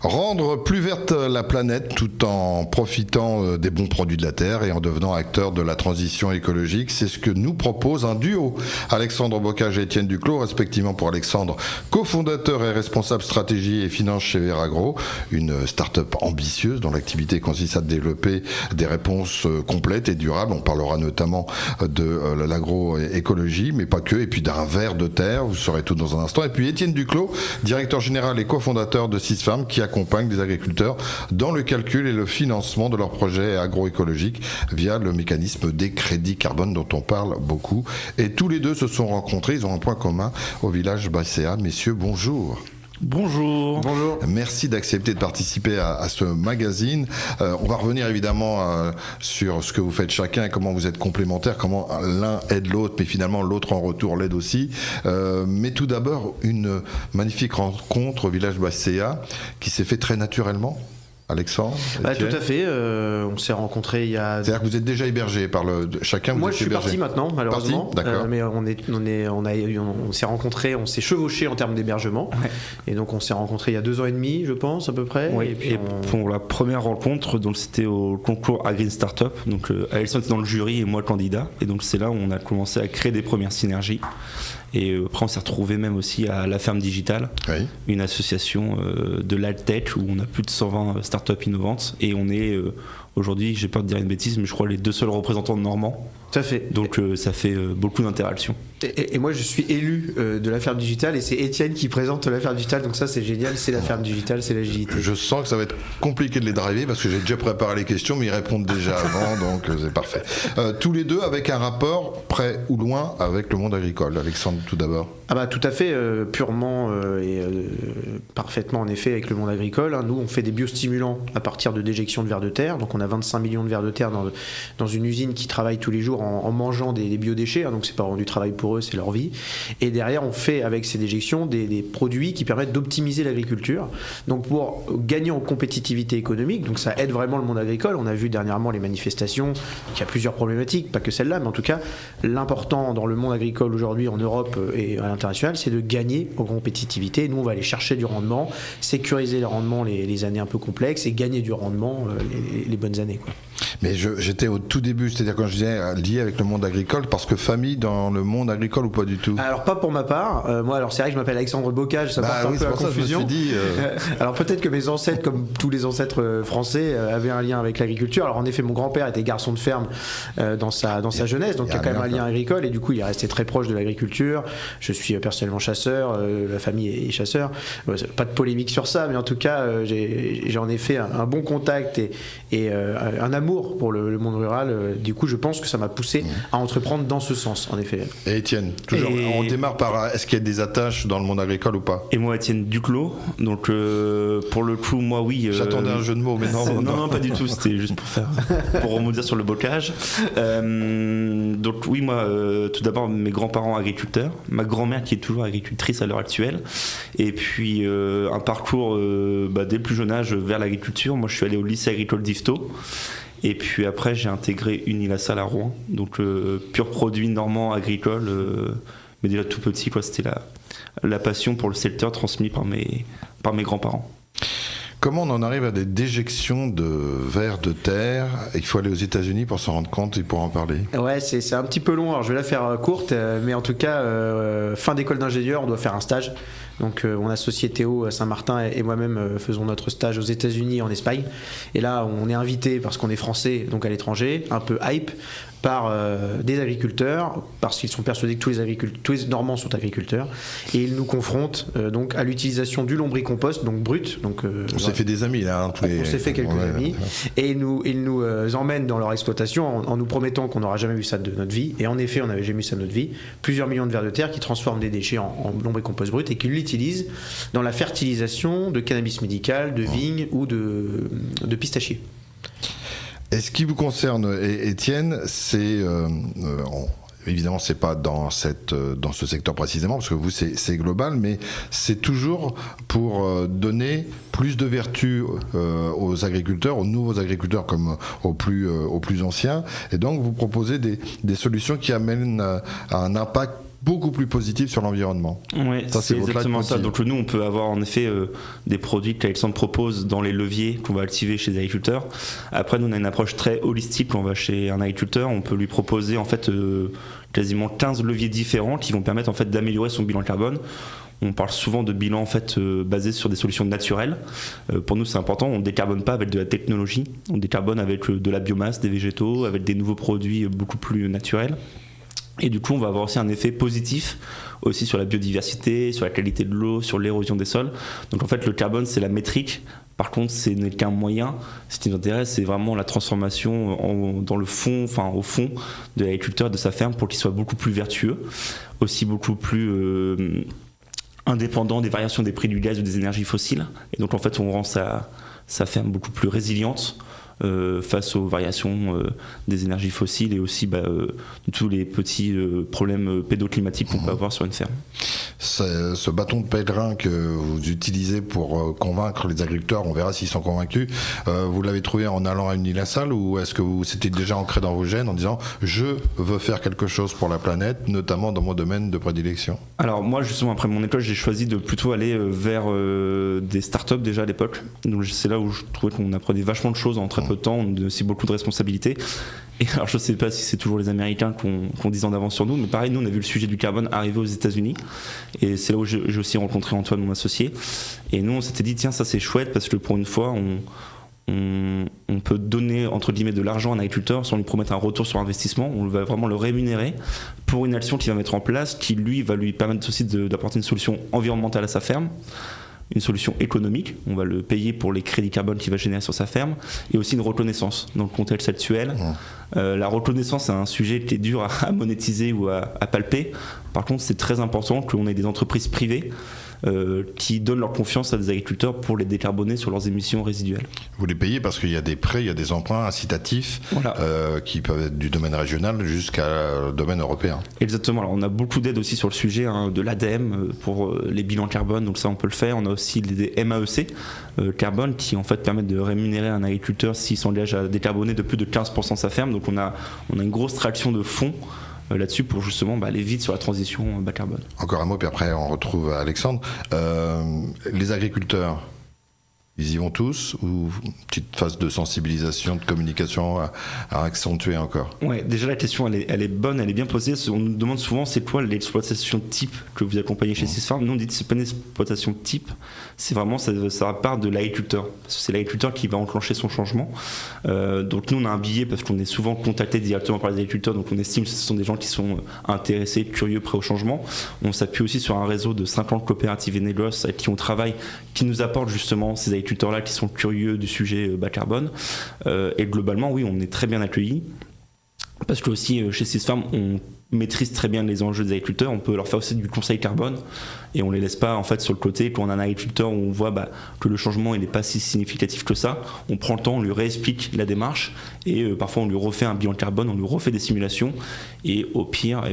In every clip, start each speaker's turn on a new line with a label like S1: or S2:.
S1: Rendre plus verte la planète tout en profitant des bons produits de la terre et en devenant acteur de la transition écologique, c'est ce que nous propose un duo. Alexandre Bocage et Étienne Duclos, respectivement pour Alexandre, cofondateur et responsable stratégie et finance chez Veragro, une start-up ambitieuse dont l'activité consiste à développer des réponses complètes et durables. On parlera notamment de l'agroécologie, mais pas que, et puis d'un ver de terre, vous saurez tout dans un instant. Et puis Étienne Duclos, directeur général et cofondateur de Sisfarm, qui accompagne des agriculteurs dans le calcul et le financement de leurs projets agroécologiques via le mécanisme des crédits carbone dont on parle beaucoup. Et tous les deux se sont rencontrés, ils ont un point commun au village Basséa. Messieurs, bonjour.
S2: Bonjour.
S3: Bonjour.
S1: Merci d'accepter de participer à ce magazine. On va revenir évidemment sur ce que vous faites chacun et comment vous êtes complémentaires, comment l'un aide l'autre, mais finalement l'autre en retour l'aide aussi. Mais tout d'abord, une magnifique rencontre au village Basséa qui s'est fait très naturellement. Alexandre,
S3: tout à fait. On s'est rencontrés il y a.
S1: C'est-à-dire que vous êtes déjà hébergé par chacun.
S3: Moi, je suis parti maintenant, malheureusement.
S1: D'accord.
S3: Mais on s'est rencontrés, on s'est chevauchés en termes d'hébergement. Ouais. Et donc, on s'est rencontrés il y a 2 ans et demi, je pense, à peu près.
S2: Oui. Et pour la première rencontre, donc c'était au concours Agreen Startup. Donc, Alexandre était dans le jury et moi candidat. Et donc, c'est là où on a commencé à créer des premières synergies. Et après, on s'est retrouvé même aussi à la Ferme Digitale, oui. Une association de l'Altech où on a plus de 120 startups innovantes. Et on est aujourd'hui, j'ai peur de dire une bêtise, mais je crois les 2 seuls représentants de Normand.
S3: Tout à fait.
S2: Donc ça fait beaucoup d'interactions.
S3: Et moi, je suis élu de la Ferme Digitale et c'est Étienne qui présente la Ferme Digitale. Donc ça, c'est génial. C'est la Ferme Digitale, c'est l'agilité.
S1: Je sens que ça va être compliqué de les driver parce que j'ai déjà préparé les questions, mais ils répondent déjà avant, donc c'est parfait. Tous les deux avec un rapport près ou loin avec le monde agricole. Alexandre, tout d'abord.
S3: Tout à fait, purement et parfaitement en effet avec le monde agricole. Nous, on fait des biostimulants à partir de déjection de vers de terre. Donc on a 25 millions de vers de terre dans une usine qui travaille tous les jours en mangeant des biodéchets. Donc c'est pas vraiment du travail pour eux, c'est leur vie. Et derrière, on fait avec ces déjections des produits qui permettent d'optimiser l'agriculture. Donc pour gagner en compétitivité économique, donc ça aide vraiment le monde agricole. On a vu dernièrement les manifestations. Il y a plusieurs problématiques, pas que celle-là, mais en tout cas, l'important dans le monde agricole aujourd'hui en Europe et à l'international, c'est de gagner en compétitivité. Nous, on va aller chercher du rendement, sécuriser les rendements les années un peu complexes et gagner du rendement les bonnes années, quoi.
S1: Mais j'étais au tout début, c'est-à-dire quand je disais lié avec le monde agricole, parce que famille dans le monde agricole ou pas du tout?
S3: Alors pas pour ma part. Moi, alors c'est vrai que je m'appelle Alexandre Bocage, ça porte un peu à confusion.
S1: Je me suis dit,
S3: alors peut-être que mes ancêtres, comme tous les ancêtres français, avaient un lien avec l'agriculture. Alors en effet, mon grand-père était garçon de ferme dans sa jeunesse, donc il y a quand même un lien agricole et du coup il est resté très proche de l'agriculture. Je suis personnellement chasseur, la famille est chasseur. Pas de polémique sur ça, mais en tout cas j'ai en effet un bon contact et un amour pour le monde rural. Du coup, je pense que ça m'a poussé à entreprendre dans ce sens, en effet.
S1: Et Étienne, toujours, on démarre par est-ce qu'il y a des attaches dans le monde agricole ou pas?
S2: Et moi, Étienne Duclos. Donc, pour le coup, moi, oui.
S1: J'attendais un jeu de mots, mais
S2: non, pas du tout. C'était juste pour rebondir sur le bocage. Donc, oui, moi, tout d'abord, mes grands-parents agriculteurs, ma grand-mère qui est toujours agricultrice à l'heure actuelle, et puis un parcours dès le plus jeune âge vers l'agriculture. Moi, je suis allé au lycée agricole d'Yvetot. Et puis après, j'ai intégré Unilassal à Rouen, donc pur produit normand agricole, mais déjà tout petit, quoi. C'était la passion pour le secteur transmise par mes grands-parents.
S1: Comment on en arrive à des déjections de vers de terre? Il faut aller aux États-Unis pour s'en rendre compte et pour en parler.
S3: Ouais, c'est un petit peu long. Alors je vais la faire courte, mais en tout cas, fin d'école d'ingénieur, on doit faire un stage. Donc mon associé Théo à Saint-Martin et moi-même faisons notre stage aux États-Unis et en Espagne. Et là, on est invité parce qu'on est français, donc à l'étranger, un peu hype, par des agriculteurs, parce qu'ils sont persuadés que tous les Normands sont agriculteurs, et ils nous confrontent donc à l'utilisation du lombricompost, donc brut. Donc,
S1: on s'est fait des amis là.
S3: On s'est fait quelques amis, et ils nous emmènent dans leur exploitation en nous promettant qu'on n'aura jamais vu ça de notre vie. Et en effet, on n'avait jamais vu ça de notre vie. Plusieurs millions de vers de terre qui transforment des déchets en lombricompost brut et qui l'utilisent dans la fertilisation de cannabis médical, de vignes ou de pistachiers.
S1: Et ce qui vous concerne, Étienne, c'est évidemment c'est pas dans ce secteur précisément parce que vous c'est global, mais c'est toujours pour donner plus de vertus aux agriculteurs, aux nouveaux agriculteurs comme aux plus anciens, et donc vous proposez des solutions qui amènent à un impact beaucoup plus positif sur l'environnement.
S2: Oui,
S1: Ça,
S2: c'est
S1: votre
S2: exactement ça.
S1: leitmotiv.
S2: Donc nous, on peut avoir en effet des produits qu'Alexandre propose dans les leviers qu'on va activer chez les agriculteurs. Après, nous, on a une approche très holistique. Quand on va chez un agriculteur, on peut lui proposer en fait quasiment 15 leviers différents qui vont permettre en fait d'améliorer son bilan carbone. On parle souvent de bilan en fait basé sur des solutions naturelles. Pour nous, c'est important. On ne décarbone pas avec de la technologie. On décarbone avec de la biomasse, des végétaux, avec des nouveaux produits beaucoup plus naturels. Et du coup, on va avoir aussi un effet positif aussi sur la biodiversité, sur la qualité de l'eau, sur l'érosion des sols. Donc en fait, le carbone, c'est la métrique. Par contre, ce n'est qu'un moyen. Ce qui nous intéresse, c'est vraiment la transformation dans le fond, enfin au fond de l'agriculteur, de sa ferme, pour qu'il soit beaucoup plus vertueux, aussi beaucoup plus indépendant des variations des prix du gaz ou des énergies fossiles. Et donc en fait, on rend sa ferme beaucoup plus résiliente face aux variations des énergies fossiles et aussi de tous les petits problèmes pédoclimatiques qu'on peut avoir sur une ferme.
S1: Ce bâton de pèlerin que vous utilisez pour convaincre les agriculteurs, on verra s'ils sont convaincus, vous l'avez trouvé en allant à Unilassal ou est-ce que c'était déjà ancré dans vos gènes en disant je veux faire quelque chose pour la planète, notamment dans mon domaine de prédilection? Alors
S2: moi justement après mon école j'ai choisi de plutôt aller vers des startups déjà à l'époque, donc c'est là où je trouvais qu'on apprenait vachement de choses en très peu de temps, on a aussi beaucoup de responsabilités. Et alors je sais pas si c'est toujours les Américains qu'on 10 ans d'avance sur nous, mais pareil, nous on a vu le sujet du carbone arriver aux États-Unis, et c'est là où j'ai aussi rencontré Antoine, mon associé, et nous on s'était dit tiens ça c'est chouette parce que pour une fois on peut donner entre guillemets de l'argent à un agriculteur sans lui promettre un retour sur investissement, on va vraiment le rémunérer pour une action qu'il va mettre en place qui lui va lui permettre aussi d'apporter une solution environnementale à sa ferme, une solution économique, on va le payer pour les crédits carbone qu'il va générer sur sa ferme, et aussi une reconnaissance dans le contexte actuel. La reconnaissance c'est un sujet qui est dur à monétiser ou à palper. Par contre c'est très important qu'on ait des entreprises privées qui donnent leur confiance à des agriculteurs pour les décarboner sur leurs émissions résiduelles.
S1: Vous les payez parce qu'il y a des prêts, il y a des emprunts incitatifs qui peuvent être du domaine régional jusqu'à le domaine européen.
S2: Exactement, alors on a beaucoup d'aides aussi sur le sujet de l'ADEME pour les bilans carbone, donc ça on peut le faire. On a aussi des MAEC carbone qui en fait permettent de rémunérer un agriculteur s'il s'engage à décarboner de plus de 15% de sa ferme, donc on a une grosse traction de fonds là-dessus pour justement aller vite sur la transition bas carbone.
S1: Encore un mot, puis après on retrouve Alexandre. Les agriculteurs, ils y vont tous ou une petite phase de sensibilisation, de communication à accentuer encore?
S2: Ouais, déjà la question elle est bonne, elle est bien posée. On nous demande souvent c'est quoi l'exploitation type que vous accompagnez chez Sisfarm. Nous on dit que c'est pas une exploitation type, c'est vraiment ça part de l'agriculteur. Parce que c'est l'agriculteur qui va enclencher son changement. Donc nous on a un billet parce qu'on est souvent contacté directement par les agriculteurs, donc on estime que ce sont des gens qui sont intéressés, curieux, prêts au changement. On s'appuie aussi sur un réseau de 50 coopératives et négoces avec qui on travaille, qui nous apportent justement ces agriculteurs là qui sont curieux du sujet bas carbone, et globalement oui on est très bien accueillis parce que aussi chez Sisfarm on maîtrise très bien les enjeux des agriculteurs, on peut leur faire aussi du conseil carbone et on les laisse pas en fait sur le côté. Quand on a un agriculteur où on voit que le changement il n'est pas si significatif que ça, on prend le temps, on lui réexplique la démarche et parfois on lui refait un bilan carbone, on lui refait des simulations et au pire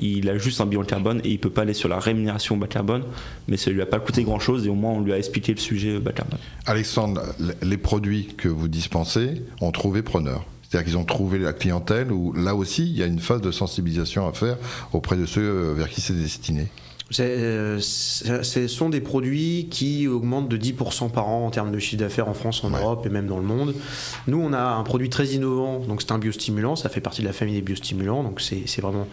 S2: il a juste un bilan carbone et il peut pas aller sur la rémunération bas carbone, mais ça lui a pas coûté grand chose et au moins on lui a expliqué le sujet bas carbone.
S1: Alexandre, les produits que vous dispensez ont trouvé preneur? C'est-à-dire qu'ils ont trouvé la clientèle ou là aussi il y a une phase de sensibilisation à faire auprès de ceux vers qui c'est destiné?
S3: Ce sont des produits qui augmentent de 10% par an en termes de chiffre d'affaires en France, en Europe et même dans le monde. Nous, on a un produit très innovant, donc c'est un biostimulant, ça fait partie de la famille des biostimulants, donc c'est vraiment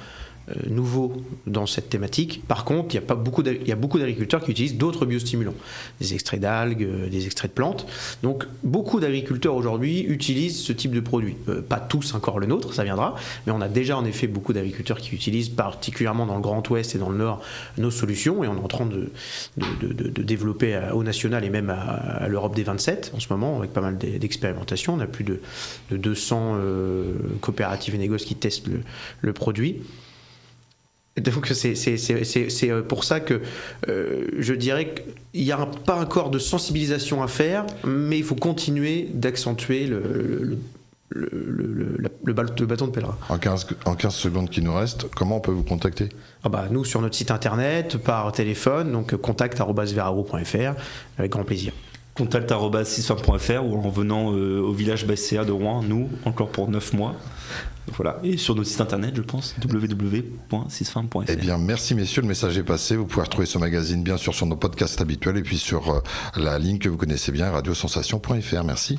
S3: nouveau dans cette thématique. Par contre, il y a beaucoup d'agriculteurs qui utilisent d'autres biostimulants, des extraits d'algues, des extraits de plantes. Donc, beaucoup d'agriculteurs aujourd'hui utilisent ce type de produit. Pas tous encore le nôtre, ça viendra, mais on a déjà en effet beaucoup d'agriculteurs qui utilisent, particulièrement dans le Grand Ouest et dans le Nord, nos solutions, et on est en train de développer au national et même à l'Europe des 27 en ce moment, avec pas mal d'expérimentations. On a plus de 200 coopératives et négoces qui testent le produit. Donc c'est pour ça que je dirais qu'il n'y a pas encore de sensibilisation à faire, mais il faut continuer d'accentuer le bâton de pèlerin.
S1: En 15 secondes qui nous restent, comment on peut vous contacter?
S3: Nous sur notre site internet, par téléphone, donc contact@veragro.fr, avec grand plaisir.
S2: contact@6farm.fr ou en venant au village BCA de Rouen, nous, encore pour 9 mois. Voilà. Et sur notre site internet, je pense, www.6farm.fr.
S1: Eh bien, merci messieurs, le message est passé. Vous pouvez retrouver ce magazine bien sûr sur nos podcasts habituels et puis sur la ligne que vous connaissez bien, radiosensation.fr. Merci.